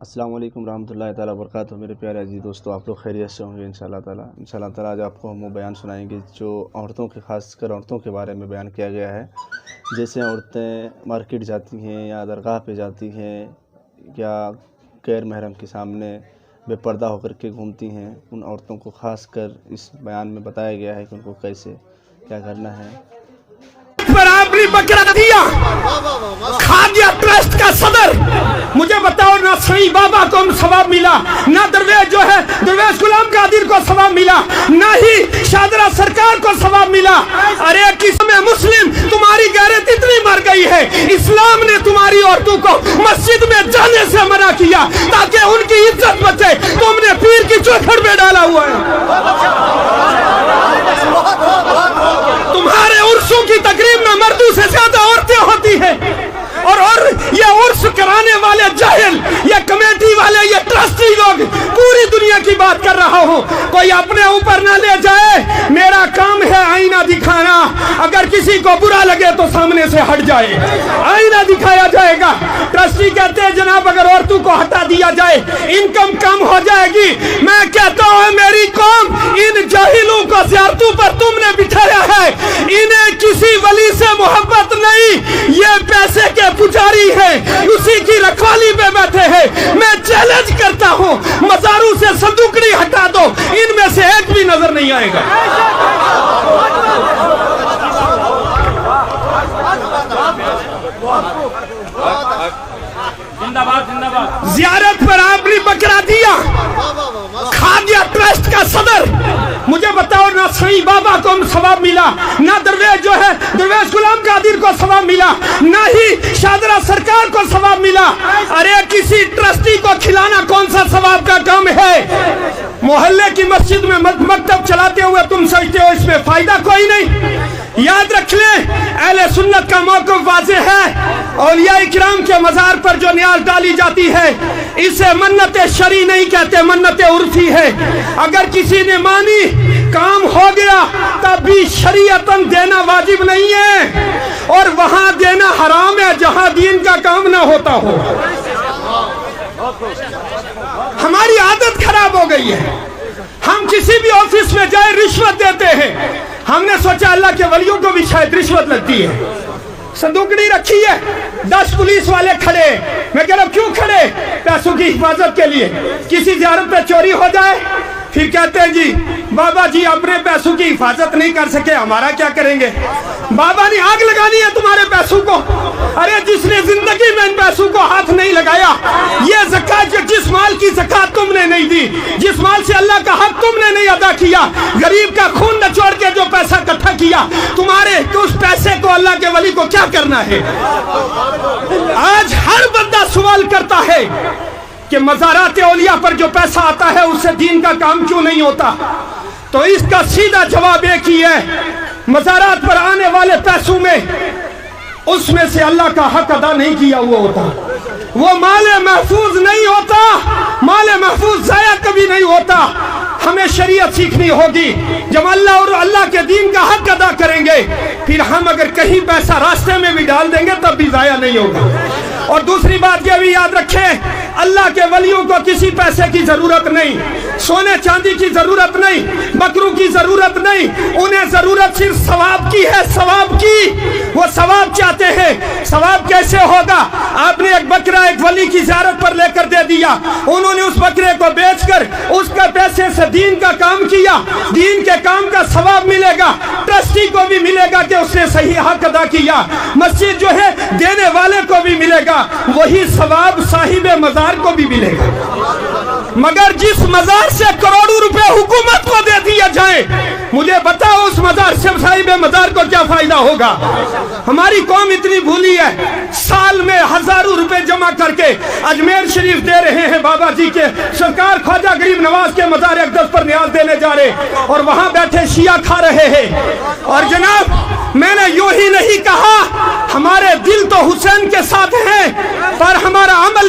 السلام علیکم ورحمۃ اللہ تعالیٰ وبرکاتہ۔ میرے پیارے عزیز دوستو، آپ لوگ خیریت سے ہوں گے انشاءاللہ تعالیٰ۔ آج آپ کو ہم وہ بیان سنائیں گے جو عورتوں کے، خاص کر عورتوں کے بارے میں بیان کیا گیا ہے۔ جیسے عورتیں مارکیٹ جاتی ہیں یا درگاہ پہ جاتی ہیں یا غیر محرم کے سامنے بے پردہ ہو کر کے گھومتی ہیں، ان عورتوں کو خاص کر اس بیان میں بتایا گیا ہے کہ ان کو کیسے کیا کرنا ہے۔ پر آپ نے بکرا دیا، کھا گیا ٹرسٹ کا صدر۔ مجھے بتاؤ، نہ سائیں بابا کو ثواب ملا، نہ درویش جو ہے درویش غلام قادر کو ثواب ملا، نہ ہی شاہدرہ سرکار کو ثواب ملا۔ ارے قسم مسلم، تمہاری غیرت اتنی مر گئی ہے، اسلام نے تمہاری عورتوں کو مسجد میں جانے سے منع کیا تاکہ ان کی عزت بچے۔ تم نے پیر کی چوکھٹ میں ڈالا ہوا ہے۔ تمہارے عرسوں کی تقریب میں مردوں سے زیادہ عورتیں ہوتی ہیں، اور یہ عرس کرانے والے جاہل، یہ کمیٹی والے، یہ ٹرسٹی لوگ، پوری دنیا کی بات کر رہا ہوں، کوئی اپنے اوپر نہ لے جائے۔ میرا کام ہے آئینہ دکھانا، اگر کسی کو برا لگے تو سامنے سے ہٹ جائے، آئینہ دکھایا جائے گا۔ ٹرسٹی کہتے ہیں جناب اگر عورتوں کو ہٹا دیا جائے انکم کم ہو جائے گی۔ میں کہتا ہوں میری قوم، ان جاہلوں کو زیارتوں پر تم نے بٹھایا ہے، انہیں کسی ولی سے محبت نہیں، یہ پیسے کے پجاری ہیں، اسی کی رکھوالی میں بیٹھے ہیں۔ میں چیلنج کرتا ہوں، مزاروں سے صندوقڑی ہٹا دو، ان میں سے ایک بھی نظر نہیں آئے گا۔ زیارت پر آپ نے بکرا دیا، کھا گیا ٹرسٹ کا صدر۔ مجھے بتاؤ، نہ سائیں بابا کو ثواب ملا، نہ درویش جو ہے درویش غلام قادر کو ثواب ملا، نہ ہی شاہدرہ سرکار کو ثواب ملا۔ ارے کسی ٹرسٹی کو کھلانا کون سا ثواب کا کام ہے؟ محلے کی مسجد میں مکتب چلاتے ہوئے تم سمجھتے ہو اس میں فائدہ کوئی نہیں؟ یاد رکھ لیں، اہل سنت کا موقف واضح ہے۔ اولیاء اکرام کے مزار پر جو نیاز ڈالی جاتی ہے اسے منت شرعی نہیں کہتے، منت عرفی ہے۔ اگر کسی نے مانی، کام ہو گیا، تب بھی شریعتاً دینا واجب نہیں ہے، اور وہاں دینا حرام ہے جہاں دین کا کام نہ ہوتا ہو۔ ہماری عادت خراب ہو گئی ہے، ہم کسی بھی آفس میں جائے رشوت دیتے ہیں۔ ہم نے سوچا اللہ کے ولیوں کو بھی شاید رشوت لگتی ہے۔ صندوقڑی رکھی ہے، 10 پولیس والے کھڑے، میں کہہ رہا ہوں کیوں کھڑے؟ پیسوں کی حفاظت کے لیے۔ کسی زیارت پہ چوری ہو جائے پھر کہتے ہیں جی بابا جی اپنے پیسوں کی حفاظت نہیں کر سکے، ہمارا کیا کریں گے؟ بابا نے آگ لگانی ہے تمہارے پیسوں کو۔ ارے جس نے زندگی میں ان پیسوں کو ہاتھ نہیں لگایا، یہ زکات، جس مال کی زکات تم نے نہیں دی، جس مال سے اللہ کا حق تم نے نہیں ادا کیا، غریب کا خون نچوڑ کے جو پیسہ اکٹھا کیا، تمہارے اس پیسے کو اللہ کے ولی کو کیا کرنا ہے؟ آج ہر بندہ سوال کرتا ہے کہ مزارات اولیاء پر جو پیسہ آتا ہے اس سے دین کا کام کیوں نہیں ہوتا؟ تو اس کا سیدھا جواب ایک ہی ہے، مزارات پر آنے والے پیسوں میں اس میں سے اللہ کا حق ادا نہیں کیا ہوا ہوتا، وہ مال محفوظ نہیں ہوتا، مال محفوظ ضائع کبھی نہیں ہوتا۔ ہمیں شریعت سیکھنی ہوگی، جب اللہ اور اللہ کے دین کا حق ادا کریں گے پھر ہم اگر کہیں پیسہ راستے میں بھی ڈال دیں گے تب بھی ضائع نہیں ہوگا۔ اور دوسری بات یہ بھی یاد رکھیں، اللہ کے ولیوں کو کسی پیسے کی ضرورت نہیں، سونے چاندی کی ضرورت نہیں، بکروں کی ضرورت نہیں، انہیں ضرورت صرف ثواب کی ہے، ثواب کی۔ وہ ثواب چاہتے ہیں۔ ثواب کیسے ہوگا؟ آپ نے ایک بکرا ایک ولی کی زیارت پر لے کر دے دیا، انہوں نے اس بکرے کو بیچ کر اس کے پیسے سے دین کا کام کیا، دین کے کام کا ثواب ملے گا، ٹرسٹی کو بھی ملے گا کہ اس نے صحیح حق ادا کیا، مسجد جو ہے دینے والے کو بھی ملے گا، وہی ثواب صاحب مزار کو بھی ملے گا۔ مگر جس مزار سے کروڑوں روپے حکومت کو دے دیا جائے، مجھے بتاؤ اس مزار سے صاحب مزار کو کیا فائدہ ہوگا؟ ہماری قوم اتنی بھولی ہے، سال میں ہزاروں روپے جمع کر کے اجمیر شریف دے رہے ہیں، بابا جی کے سرکار خواجہ غریب نواز کے مزار اقدس پر نیاز دینے جا رہے، اور وہاں بیٹھے شیعہ کھا رہے ہیں۔ اور جناب میں نے یوں ہی نہیں کہا، ہمارے دل تو حسین کے ساتھ ہیں پر ہمارا عمل